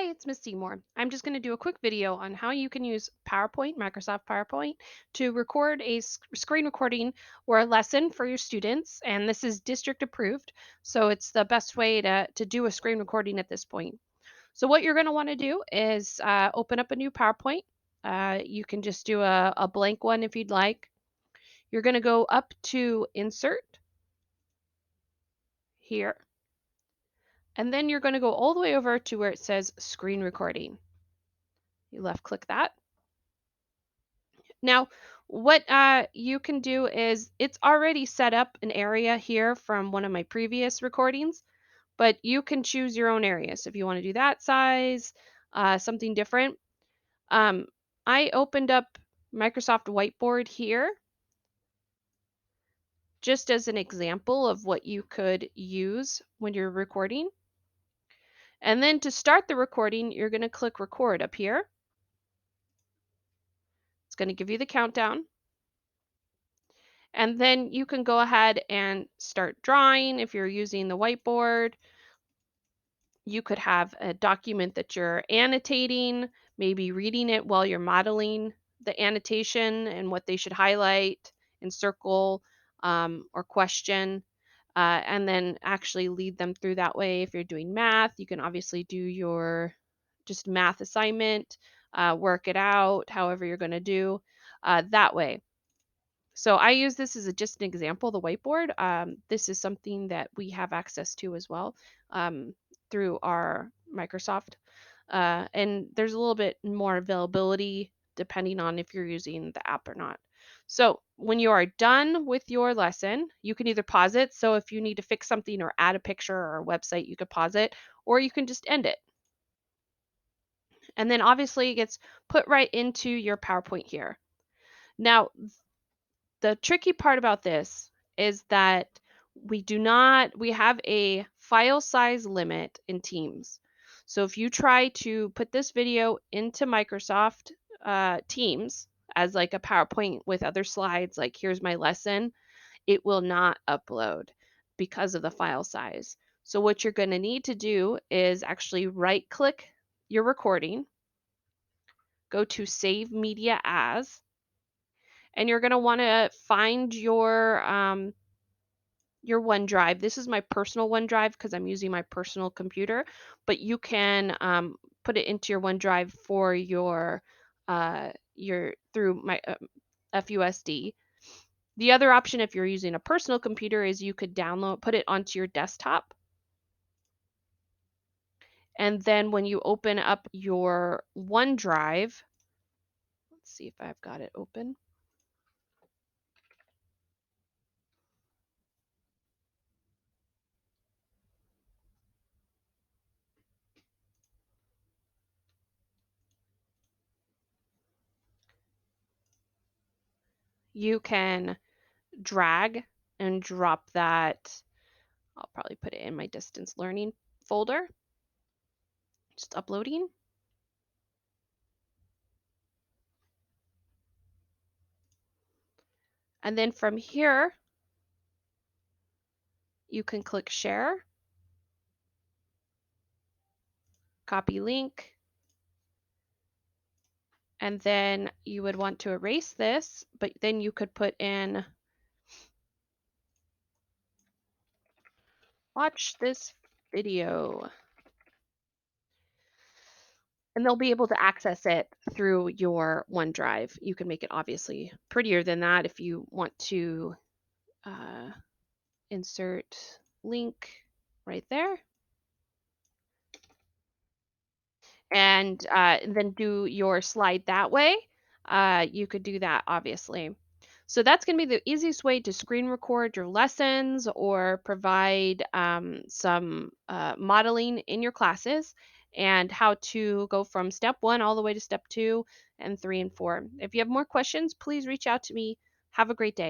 Hi, it's Miss Seymour. I'm just going to do a quick video on how you can use PowerPoint, Microsoft PowerPoint, to record a screen recording or a lesson for your students. And this is district approved, so it's the best way to do a screen recording at this point. So what you're going to want to do is open up a new PowerPoint. You can just do a blank one if you'd like. You're going to go up to Insert here. And then you're going to go all the way over to where it says Screen Recording. You left click that. Now, what you can do is it's already set up an area here from one of my previous recordings, but you can choose your own area. So if you want to do that size, something different. I opened up Microsoft Whiteboard here just as an example of what you could use when you're recording. And then to start the recording, you're going to click record up here. It's going to give you the countdown. And then you can go ahead and start drawing if you're using the whiteboard. You could have a document that you're annotating, maybe reading it while you're modeling the annotation and what they should highlight and circle or question, and then actually lead them through that way. If you're doing math, you can obviously do your just math assignment, work it out, however you're going to do that way. So I use this as just an example, the whiteboard. This is something that we have access to as well through our Microsoft. And there's a little bit more availability depending on if you're using the app or not. So when you are done with your lesson, you can either pause it. So if you need to fix something or add a picture or a website, you could pause it, or you can just end it. And then obviously it gets put right into your PowerPoint here. Now, the tricky part about this is that we have a file size limit in Teams. So if you try to put this video into Microsoft Teams as like a PowerPoint with other slides, like here's my lesson, it will not upload because of the file size. So what you're going to need to do is actually right click your recording, go to Save Media As, and you're going to want to find your OneDrive. This is my personal OneDrive because I'm using my personal computer, but you can put it into your OneDrive for your through my FUSD. The other option, if you're using a personal computer, is you could put it onto your desktop. And then when you open up your OneDrive, let's see if I've got it open. You can drag and drop that. I'll probably put it in my distance learning folder. Just uploading. And then from here, you can click share, copy link, and then you would want to erase this, but then you could put in watch this video. And they'll be able to access it through your OneDrive. You can make it obviously prettier than that if you want to insert link right there. And then do your slide that way. You could do that obviously. So that's going to be the easiest way to screen record your lessons or provide some modeling in your classes, and how to go from step 1 all the way to step 2 and 3 and 4. If you have more questions, please reach out to me. Have a great day.